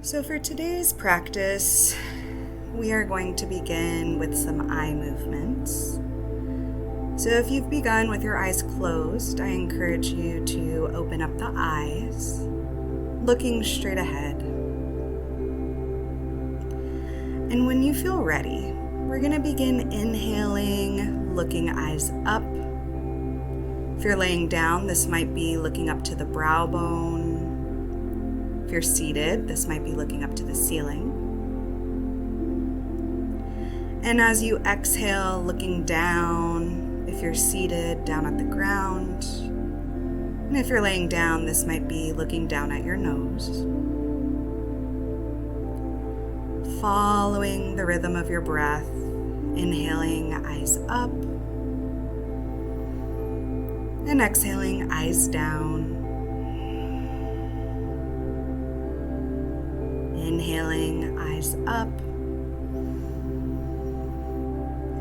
So for today's practice, we are going to begin with some eye movements. So if you've begun with your eyes closed, I encourage you to open up the eyes, looking straight ahead. And when you feel ready, we're going to begin inhaling, looking eyes up. If you're laying down, this might be looking up to the brow bone. If you're seated, this might be looking up to the ceiling. And as you exhale, looking down, if you're seated, down at the ground. And if you're laying down, this might be looking down at your nose. Following the rhythm of your breath, inhaling, eyes up. And exhaling, eyes down. Inhaling, eyes up.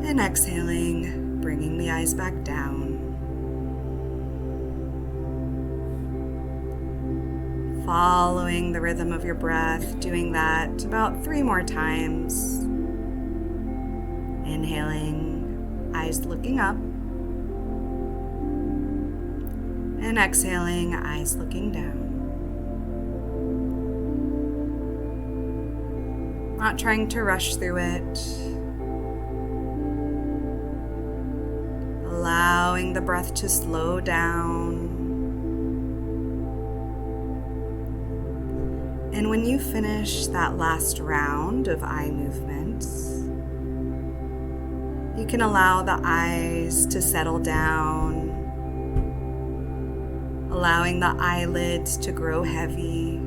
And exhaling, bringing the eyes back down. Following the rhythm of your breath, doing that about 3 more times. Inhaling, eyes looking up. And exhaling, eyes looking down. Not trying to rush through it. Allowing the breath to slow down. And when you finish that last round of eye movements, you can allow the eyes to settle down, allowing the eyelids to grow heavy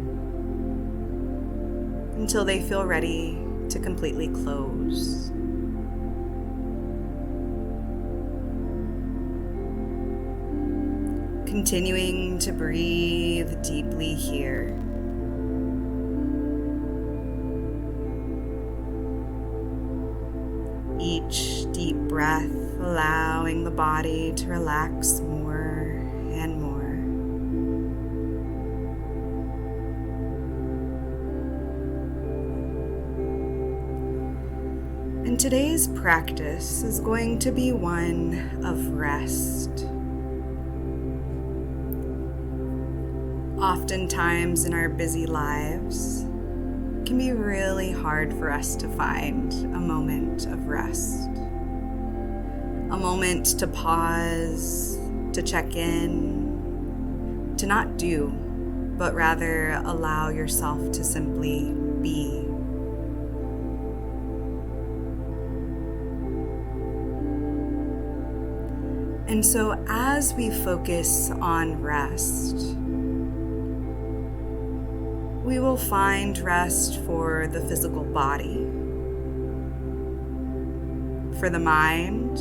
until they feel ready to completely close. Continuing to breathe deeply here. Each deep breath allowing the body to relax more and more. And today's practice is going to be one of rest. Oftentimes in our busy lives, it can be really hard for us to find a moment of rest. A moment to pause, to check in, to not do, but rather allow yourself to simply be. And so as we focus on rest, we will find rest for the physical body, for the mind,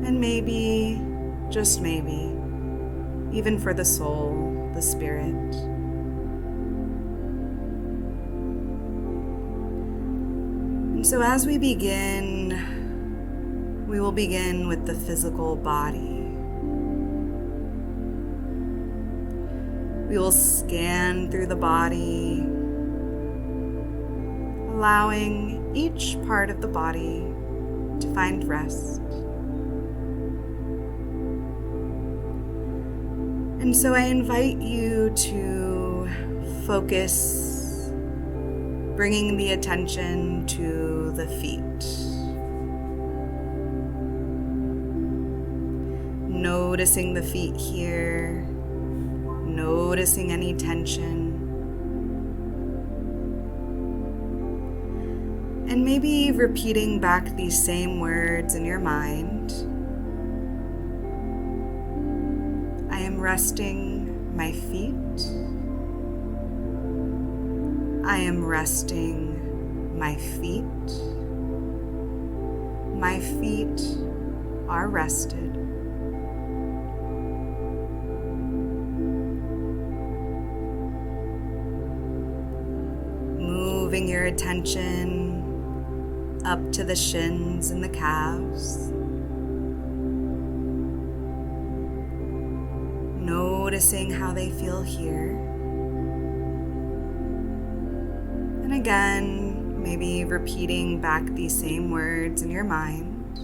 and maybe, just maybe, even for the soul, the spirit. And so as we begin, we will begin with the physical body. We will scan through the body, allowing each part of the body to find rest. And so I invite you to focus, bringing the attention to the feet. Noticing the feet here, noticing any tension, and maybe repeating back these same words in your mind. I am resting my feet. I am resting my feet. My feet are rested. Moving your attention up to the shins and the calves. Noticing how they feel here. And again, maybe repeating back these same words in your mind.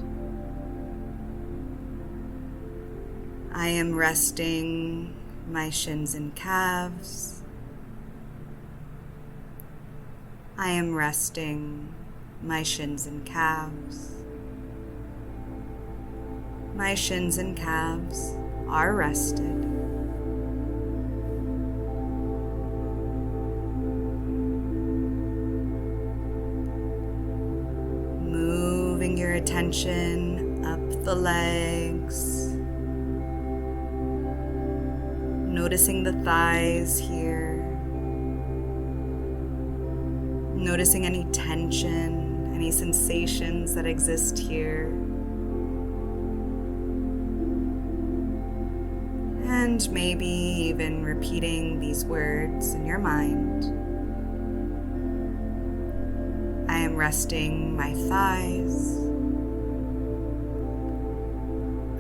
I am resting my shins and calves. I am resting my shins and calves. My shins and calves are rested. Moving your attention up the legs, noticing the thighs here, noticing any tension, any sensations that exist here. And maybe even repeating these words in your mind. I am resting my thighs.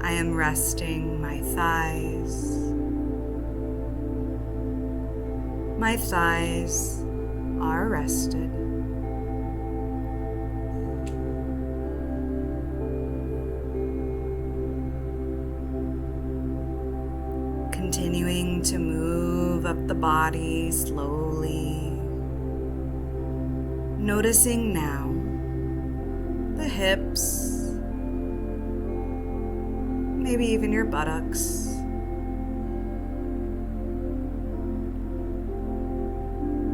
I am resting my thighs. My thighs are rested. Continuing to move up the body slowly, noticing now the hips, maybe even your buttocks.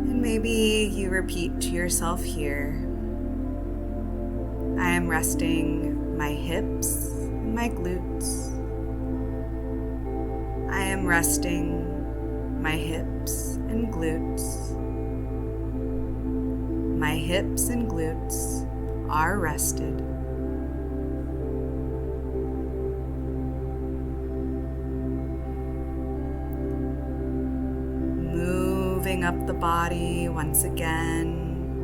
And maybe you repeat to yourself here, I am resting my hips and my glutes. I am resting my hips and glutes. My hips and glutes are rested. Moving up the body once again,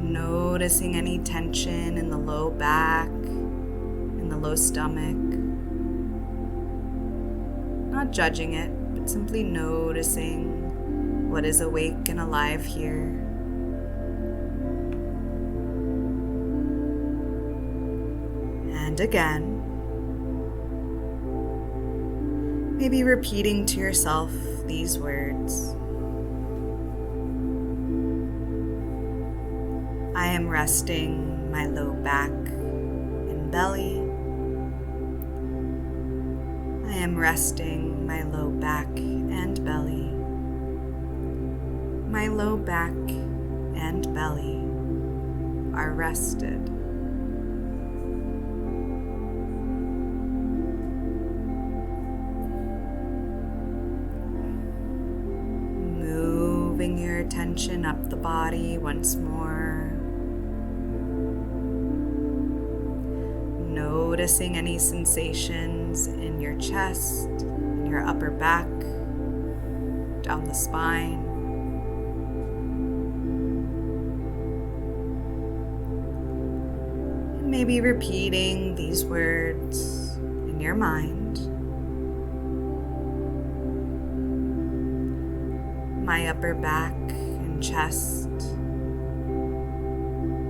noticing any tension in the low back, in the low stomach. Not judging it, but simply noticing what is awake and alive here. And again, maybe repeating to yourself these words. I am resting my low back and belly. I am resting my low back and belly. My low back and belly are rested. Moving your attention up the body once more. Noticing any sensations in your chest, in your upper back, down the spine. And maybe repeating these words in your mind. My upper back and chest.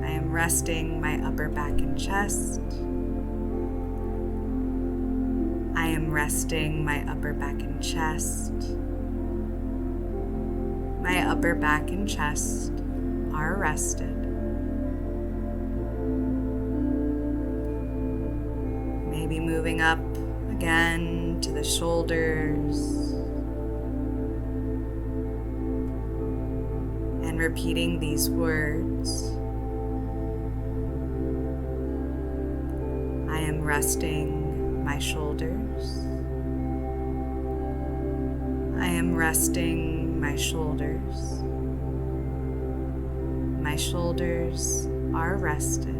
I am resting my upper back and chest. I am resting my upper back and chest. My upper back and chest are rested. Maybe moving up again to the shoulders and repeating these words. I am resting my shoulders. I am resting my shoulders. My shoulders are rested.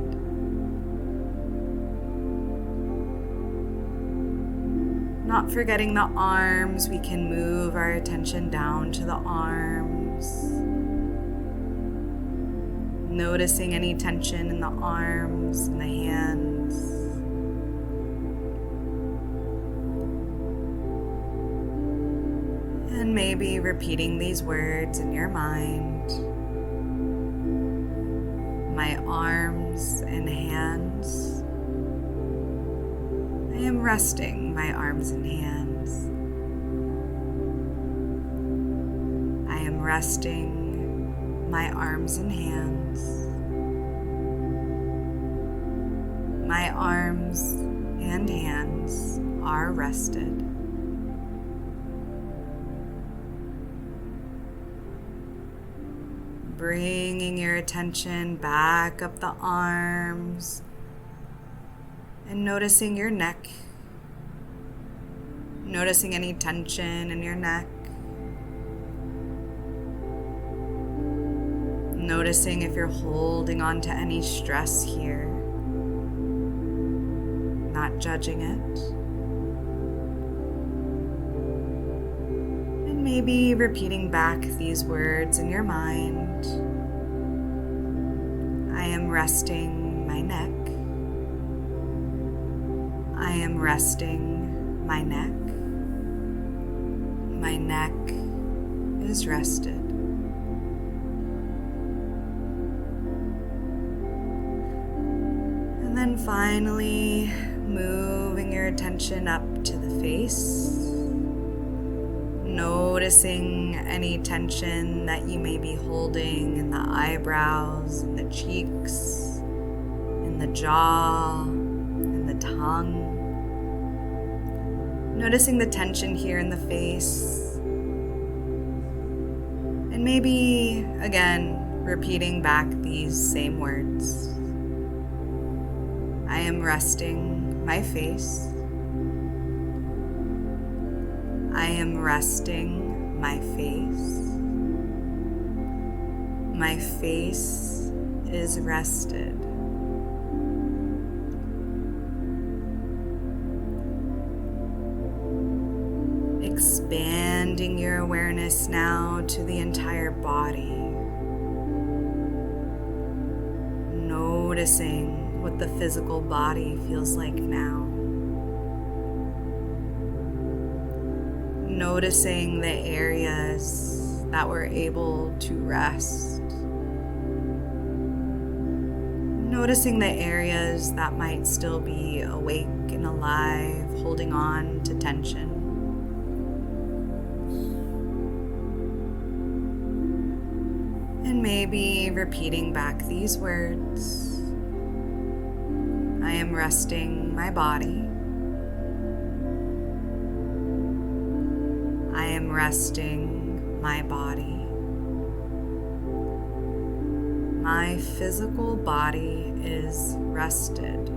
Not forgetting the arms, we can move our attention down to the arms. Noticing any tension in the arms and the hands. And maybe repeating these words in your mind. My arms and hands. I am resting my arms and hands. I am resting my arms and hands. My arms and hands are rested. Bringing your attention back up the arms and noticing your neck, noticing any tension in your neck, noticing if you're holding on to any stress here, not judging it. Maybe repeating back these words in your mind. I am resting my neck. I am resting my neck. My neck is rested. And then finally, moving your attention up to the face. Noticing any tension that you may be holding in the eyebrows, in the cheeks, in the jaw, in the tongue. Noticing the tension here in the face. And maybe, again, repeating back these same words. I am resting my face. I am resting my face. My face is rested. Expanding your awareness now to the entire body. Noticing what the physical body feels like now. Noticing the areas that were able to rest. Noticing the areas that might still be awake and alive, holding on to tension. And maybe repeating back these words. I am resting my body. I am resting my body. My physical body is rested.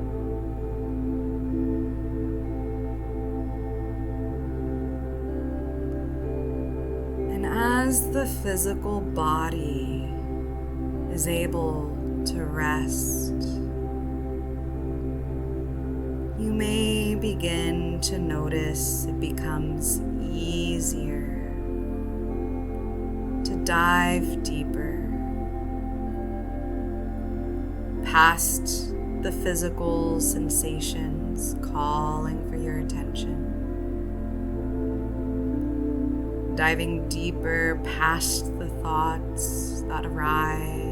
And as the physical body is able to rest, you may begin to notice it becomes easier to dive deeper past the physical sensations calling for your attention. Diving deeper past the thoughts that arise.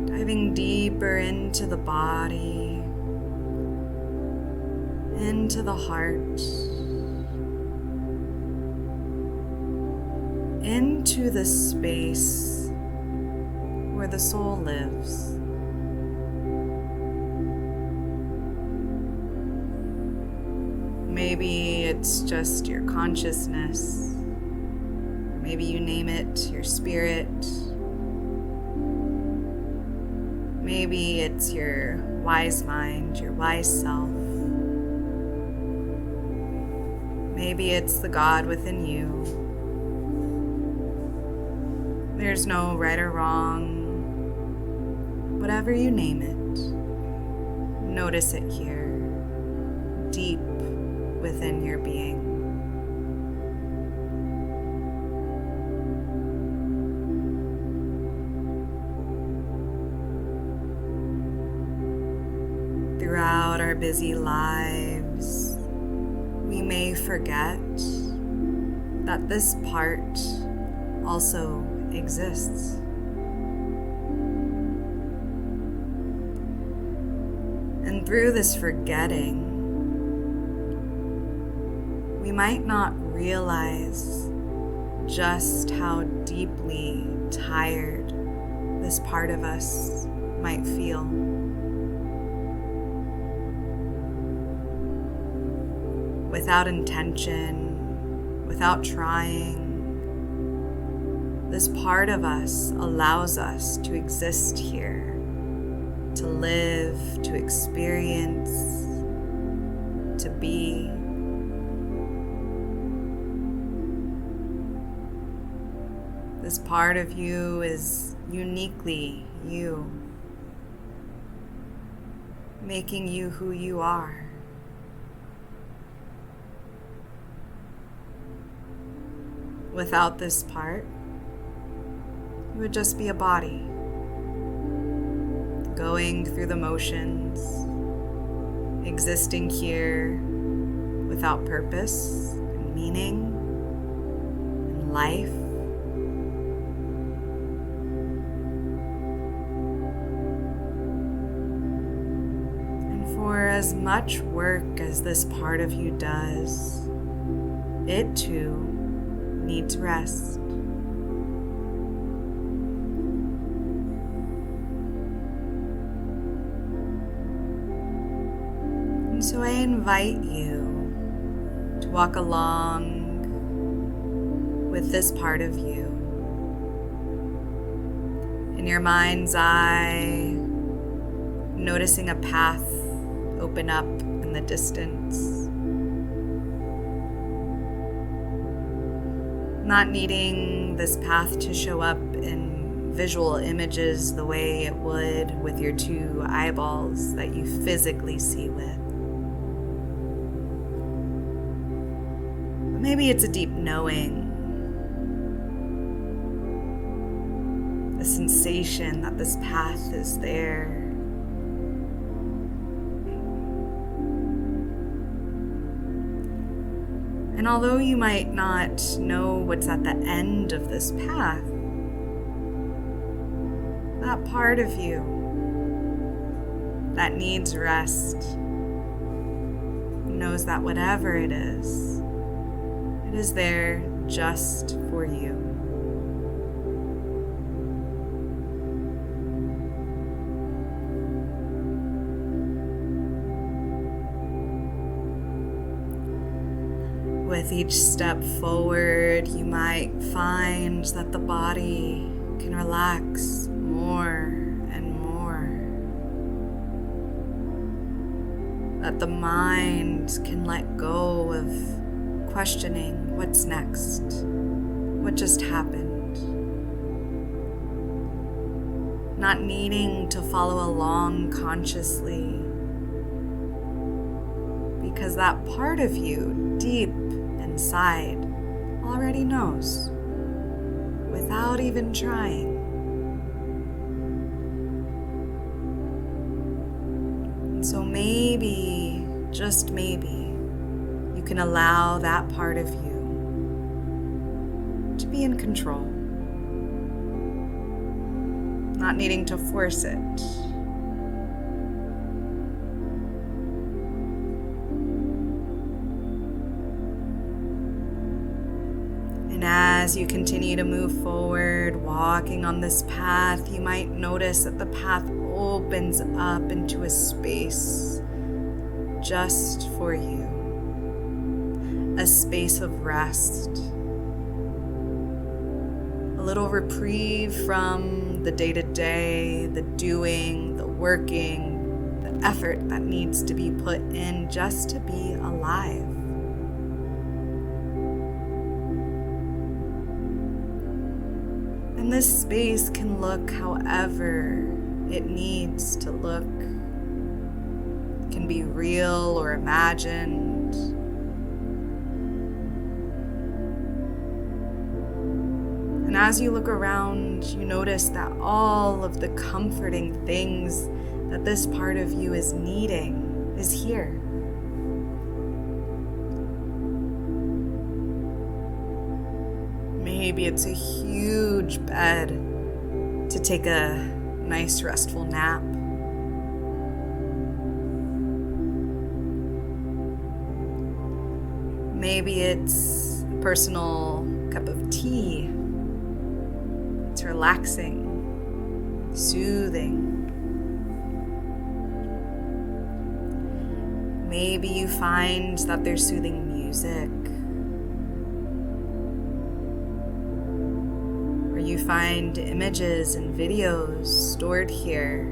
Diving deeper into the body, into the heart, into the space where the soul lives. Maybe it's just your consciousness. Maybe you name it your spirit. Maybe it's your wise mind, your wise self. Maybe it's the God within you. There's no right or wrong. Whatever you name it, notice it here, deep within your being. Throughout our busy lives, we may forget that this part also exists. And through this forgetting, we might not realize just how deeply tired this part of us might feel. Without intention, without trying, this part of us allows us to exist here, to live, to experience, to be. This part of you is uniquely you, making you who you are. Without this part, you would just be a body, going through the motions, existing here without purpose and meaning and life. And for as much work as this part of you does, it too needs rest. And so I invite you to walk along with this part of you. In your mind's eye, noticing a path open up in the distance. Not needing this path to show up in visual images the way it would with your two eyeballs that you physically see with. But maybe it's a deep knowing, a sensation that this path is there. And although you might not know what's at the end of this path, that part of you that needs rest knows that whatever it is there just for you. With each step forward, you might find that the body can relax more and more. That the mind can let go of questioning what's next, what just happened. Not needing to follow along consciously, because that part of you deep inside already knows without even trying. And so maybe, just maybe, you can allow that part of you to be in control, not needing to force it. As you continue to move forward, walking on this path, you might notice that the path opens up into a space just for you. A space of rest. A little reprieve from the day-to-day, the doing, the working, the effort that needs to be put in just to be alive. And this space can look however it needs to look. It can be real or imagined. And as you look around, you notice that all of the comforting things that this part of you is needing is here. Maybe it's a huge bed to take a nice restful nap. Maybe it's a personal cup of tea. It's relaxing, soothing. Maybe you find that there's soothing music. Or you find images and videos stored here.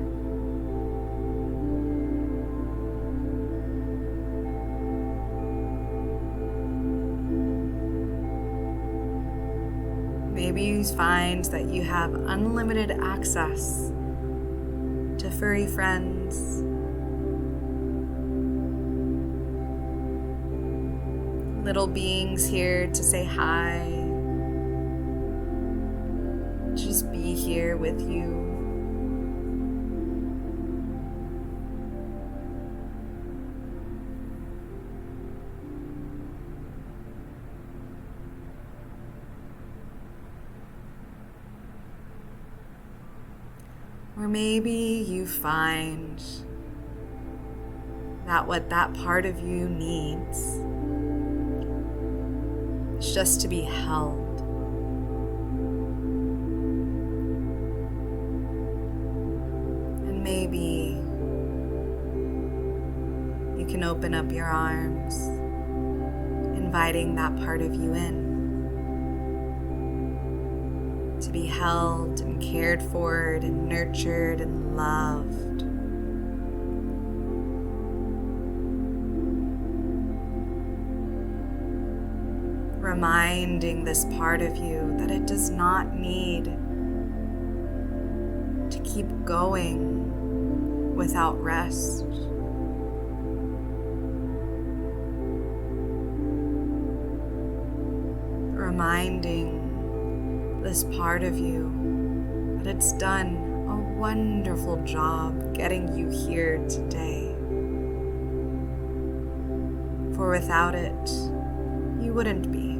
Maybe you find that you have unlimited access to furry friends, little beings here to say hi, just be here with you. Or maybe you find that what that part of you needs is just to be held. And maybe you can open up your arms, inviting that part of you in. To be held and cared for and nurtured and loved. Reminding this part of you that it does not need to keep going without rest. Reminding this part of you that it's done a wonderful job getting you here today. For without it, you wouldn't be.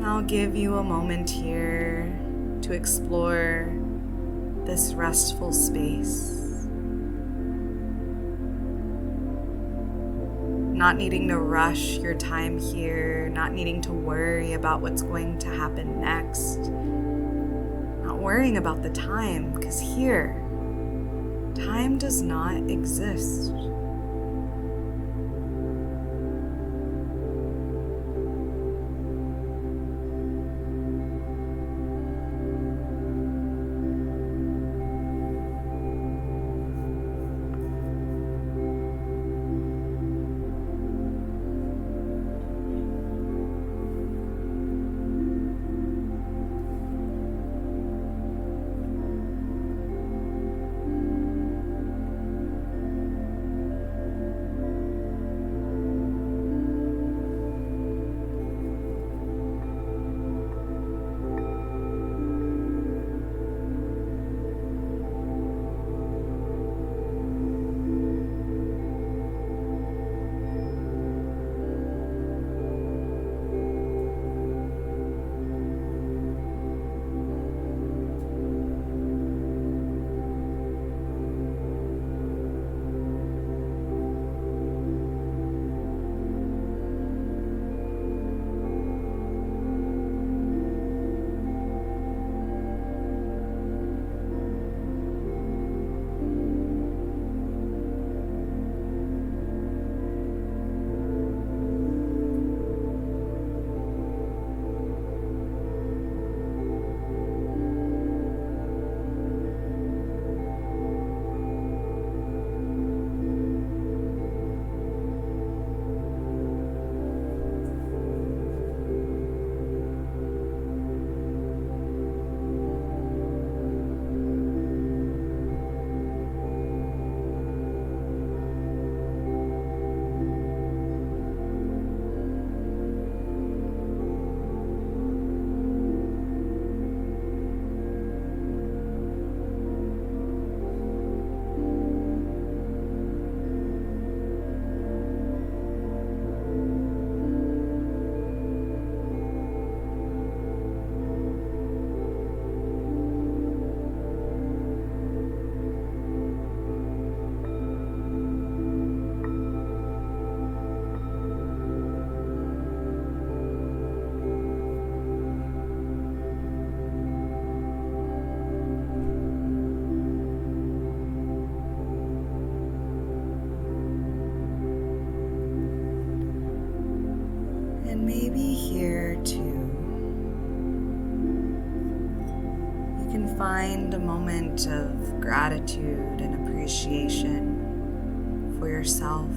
I'll give you a moment here to explore this restful space. Not needing to rush your time here, not needing to worry about what's going to happen next. Not worrying about the time, because here, time does not exist. find a moment of gratitude and appreciation for yourself,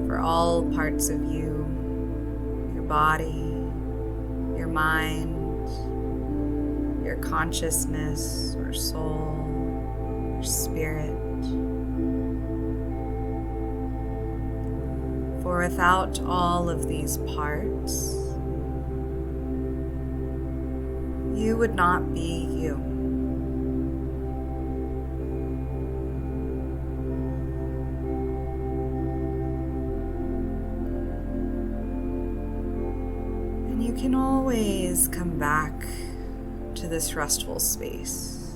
for all parts of you, your body, your mind, your consciousness or soul, your spirit. For without all of these parts, you would not be you. And you can always come back to this restful space,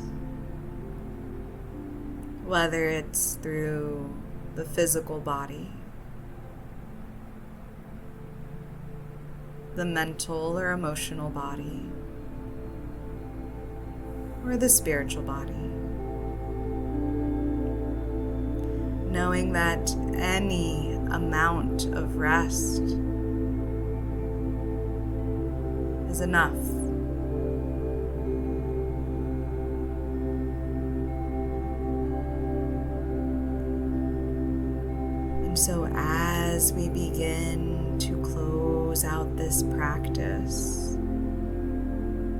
whether it's through the physical body, the mental or emotional body, or the spiritual body. Knowing that any amount of rest is enough. And so as we begin to close out this practice,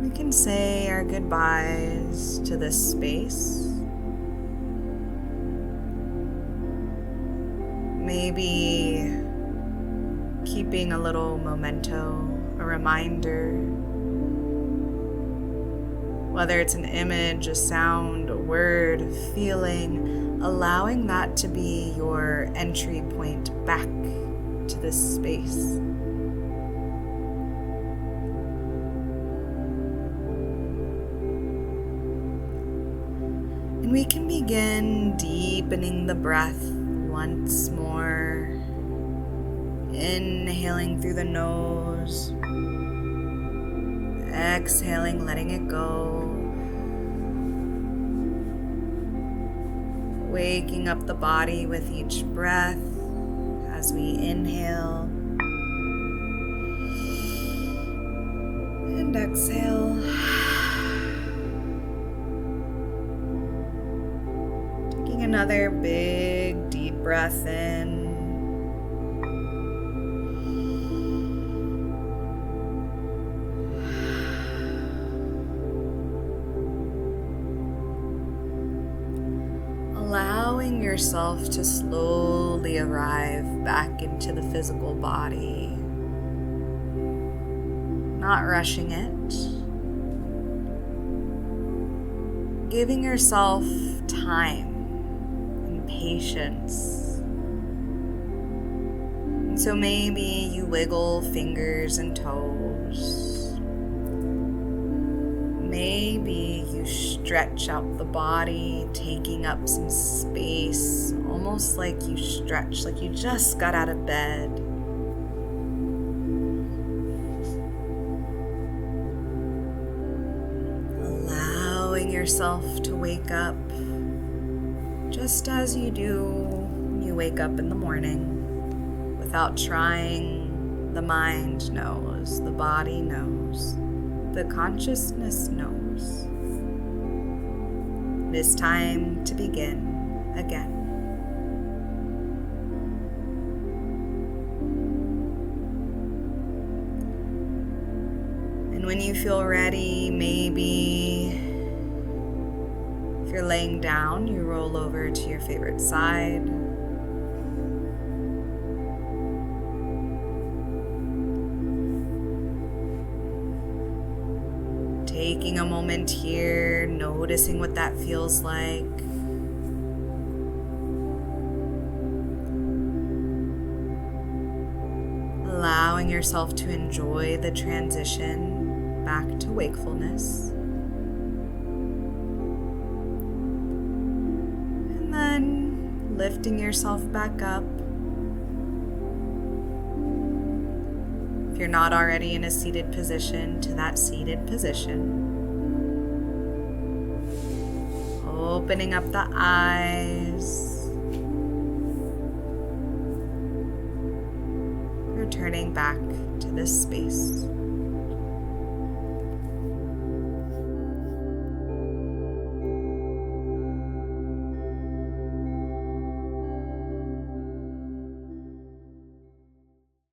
we can say our goodbyes to this space. Maybe keeping a little memento, a reminder, whether it's an image, a sound, a word, a feeling, allowing that to be your entry point back to this space. And we can begin deepening the breath once more, inhaling through the nose, exhaling, letting it go, waking up the body with each breath as we inhale and exhale. Taking another big deep breath in. Allowing yourself to slowly arrive back into the physical body, not rushing it, giving yourself time and patience. And so maybe you wiggle fingers and toes. Maybe you stretch out the body, taking up some space, almost like you stretch, like you just got out of bed. Allowing yourself to wake up just as you do when you wake up in the morning, without trying. The mind knows, the body knows. The consciousness knows. It is time to begin again. And when you feel ready, maybe if you're laying down, you roll over to your favorite side. Taking a moment here, noticing what that feels like. Allowing yourself to enjoy the transition back to wakefulness. And then lifting yourself back up. If you're not already in a seated position, to that seated position. Opening up the eyes. Returning back to this space.